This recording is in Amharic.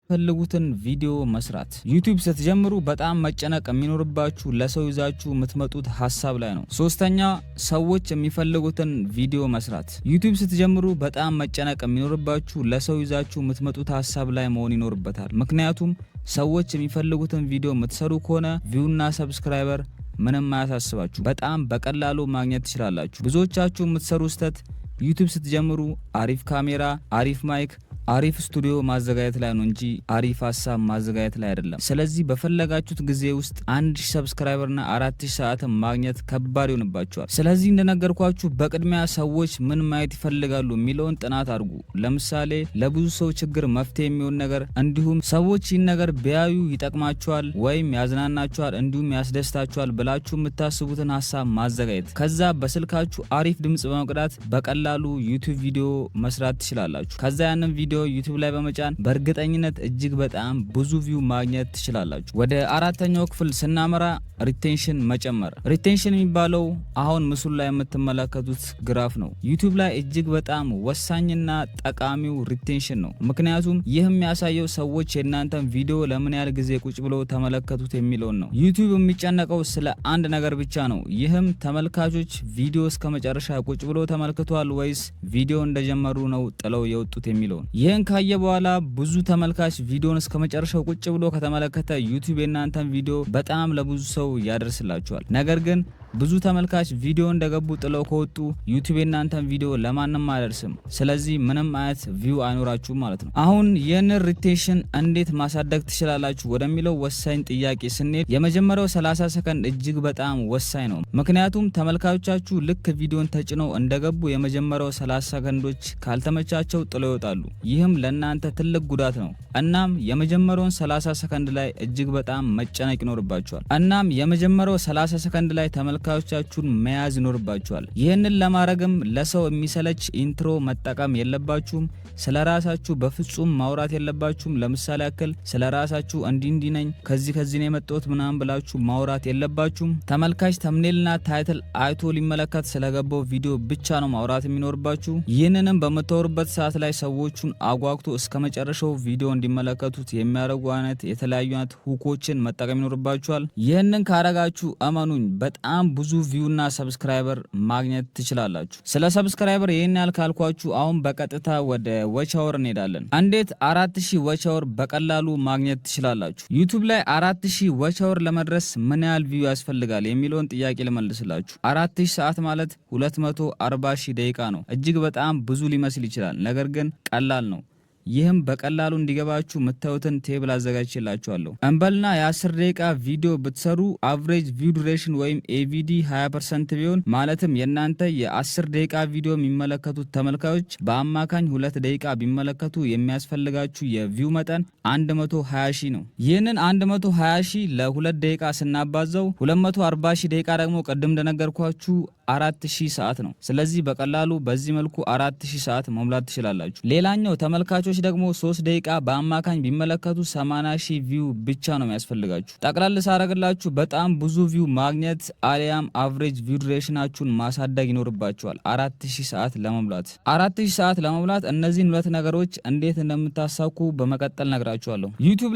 ፈልጉትን ቪዲዮ መስራት ዩቲዩብ ስትጀምሩ በጣም መጨነቅ የሚኖርባችሁ ለሰው ይዛችሁ የምትመጡት ሐሳብ ላይ ነው። ሶስተኛ ሰዎች የሚፈልጉትን ቪዲዮ መስራት ዩቲዩብ ስትጀምሩ በጣም መጨነቅ የሚኖርባችሁ ለሰው ይዛችሁ የምትመጡት ሐሳብ ላይ መሆን ይኖርበታል። ምክንያቱም ሰዎች የሚፈልጉትን ቪዲዮ የምትሰሩ ከሆነ ቪውና ሰብስክራይበር ምንም አያሳስባችሁ፣ በጣም በቀላሉ ማግኘት ትችላላችሁ። ብዙዎቻችሁ የምትሰሩ ስህተት ዩቲዩብ ስትጀምሩ አሪፍ ካሜራ፣ አሪፍ ማይክ፣ አሪፍ ስቱዲዮ ማዘጋጀት ላይ ነው እንጂ አሪፍ ሐሳብ ማዘጋጀት ላይ አይደለም። ስለዚህ በፈለጋችሁት ጊዜ ውስጥ 1000 ሰብስክራይበርና 4000 ሰዓት ማግኘት ከባድ ይሆንባችኋል። ስለዚህ እንደነገርኳችሁ በቅድሚያ ሰዎች ምን ማየት ይፈልጋሉ የሚለውን ጥናት አድርጉ። ለምሳሌ ለብዙ ሰው ችግር መፍትሄ የሚሆን ነገር፣ እንዲሁም ሰዎች ይህን ነገር ቢያዩ ይጠቅማቸዋል ወይም ያዝናናቸዋል እንዲሁም ያስደስታቸዋል ብላችሁ የምታስቡትን ሐሳብ ማዘጋጀት። ከዛ በስልካችሁ አሪፍ ድምጽ በመቅዳት በቀላሉ ዩቲዩብ ቪዲዮ መስራት ትችላላችሁ። ከዛ ያንን ቪዲዮ ዩቲዩብ ላይ በመጫን በእርግጠኝነት እጅግ በጣም ብዙ ቪው ማግኘት ትችላላችሁ። ወደ አራተኛው ክፍል ስናመራ ሪቴንሽን መጨመር። ሪቴንሽን የሚባለው አሁን ምስሉ ላይ የምትመለከቱት ግራፍ ነው። ዩቲዩብ ላይ እጅግ በጣም ወሳኝና ጠቃሚው ሪቴንሽን ነው። ምክንያቱም ይህ የሚያሳየው ሰዎች የእናንተን ቪዲዮ ለምን ያህል ጊዜ ቁጭ ብለው ተመለከቱት የሚለውን ነው። ዩቲዩብ የሚጨነቀው ስለ አንድ ነገር ብቻ ነው። ይህም ተመልካቾች ቪዲዮ እስከ መጨረሻ ቁጭ ብለው ተመልክቷል ወይስ ቪዲዮ እንደጀመሩ ነው ጥለው የወጡት የሚለውን። ይህን ካየ በኋላ ብዙ ተመልካች ቪዲዮን እስከ መጨረሻው ቁጭ ብሎ ከተመለከተ ዩቲዩብ የእናንተን ቪዲዮ በጣም ለብዙ ሰው ያደርስላችኋል። ነገር ግን ብዙ ተመልካች ቪዲዮ እንደገቡ ጥለው ከወጡ ዩቲዩብ የእናንተን ቪዲዮ ለማንም አያደርስም። ስለዚህ ምንም አይነት ቪው አይኖራችሁም ማለት ነው። አሁን ይህንን ሪቴንሽን እንዴት ማሳደግ ትችላላችሁ ወደሚለው ወሳኝ ጥያቄ ስንሄድ የመጀመሪያው 30 ሰከንድ እጅግ በጣም ወሳኝ ነው። ምክንያቱም ተመልካቾቻችሁ ልክ ቪዲዮን ተጭነው እንደገቡ የመጀመሪያው 30 ሰከንዶች ካልተመቻቸው ጥለው ይወጣሉ። ይህም ለእናንተ ትልቅ ጉዳት ነው። እናም የመጀመሪያውን 30 ሰከንድ ላይ እጅግ በጣም መጨነቅ ይኖርባችኋል። እናም የመጀመሪያው 30 ሰከንድ ላይ ተመልካቾቻችሁን መያዝ ይኖርባችኋል። ይህንን ለማድረግም ለሰው የሚሰለች ኢንትሮ መጠቀም የለባችሁም። ስለራሳችሁ በፍጹም ማውራት የለባችሁም። ለምሳሌ ያክል ስለራሳችሁ እንዲህ ነኝ ከዚህ ነው የመጣሁት ምናምን ብላችሁ ማውራት የለባችሁም። ተመልካች ተምኔልና ታይትል አይቶ ሊመለከት ስለገባው ቪዲዮ ብቻ ነው ማውራት የሚኖርባችሁ። ይህንንም በምታወሩበት ሰዓት ላይ ሰዎቹን አጓግቶ እስከ መጨረሻው ቪዲዮ እንዲመለከቱት የሚያደርጉ አይነት የተለያዩ አይነት ሁኮችን መጠቀም ይኖርባችኋል። ይህንን ካረጋችሁ እመኑኝ በጣም ብዙ ቪውና ሰብስክራይበር ማግኘት ትችላላችሁ። ስለ ሰብስክራይበር ይህን ያህል ካልኳችሁ አሁን በቀጥታ ወደ ዋች አወር እንሄዳለን። እንዴት 4000 ዋች አወር በቀላሉ ማግኘት ትችላላችሁ? ዩቲዩብ ላይ 4000 ዋች አወር ለመድረስ ምን ያህል ቪው ያስፈልጋል የሚለውን ጥያቄ ልመልስላችሁ። 4000 ሰዓት ማለት 240,000 ደቂቃ ነው። እጅግ በጣም ብዙ ሊመስል ይችላል፣ ነገር ግን ቀላል ነው። ይህም በቀላሉ እንዲገባችሁ የምታዩትን ቴብል አዘጋጅቼላችኋለሁ። እንበልና የ10 ደቂቃ ቪዲዮ ብትሰሩ አቨሬጅ ቪው ዱሬሽን ወይም ኤቪዲ 20% ቢሆን ማለትም የእናንተ የ10 ደቂቃ ቪዲዮ የሚመለከቱት ተመልካዮች በአማካኝ 2 ደቂቃ ቢመለከቱ የሚያስፈልጋችሁ የቪው መጠን 120,000 ነው። ይህንን 120,000 ለ2 ደቂቃ ስናባዛው 240,000 ደቂቃ ደግሞ ቅድም እንደነገርኳችሁ 4000 ሰዓት ነው። ስለዚህ በቀላሉ በዚህ መልኩ 4000 ሰዓት መሙላት ትችላላችሁ። ሌላኛው ተመልካቾች ደግሞ 3 ደቂቃ በአማካኝ ቢመለከቱ 80,000 ቪው ብቻ ነው የሚያስፈልጋችሁ። ጠቅላላ ሳረግላችሁ በጣም ብዙ ቪው ማግኘት አሊያም አቨሬጅ ቪው ዱሬሽናችሁን ማሳደግ ይኖርባችኋል 4000 ሰዓት ለመሙላት። 4000 ሰዓት ለመሙላት እነዚህን ሁለት ነገሮች እንዴት እንደምታሳኩ በመቀጠል ነግራችኋለሁ። ዩቲዩብ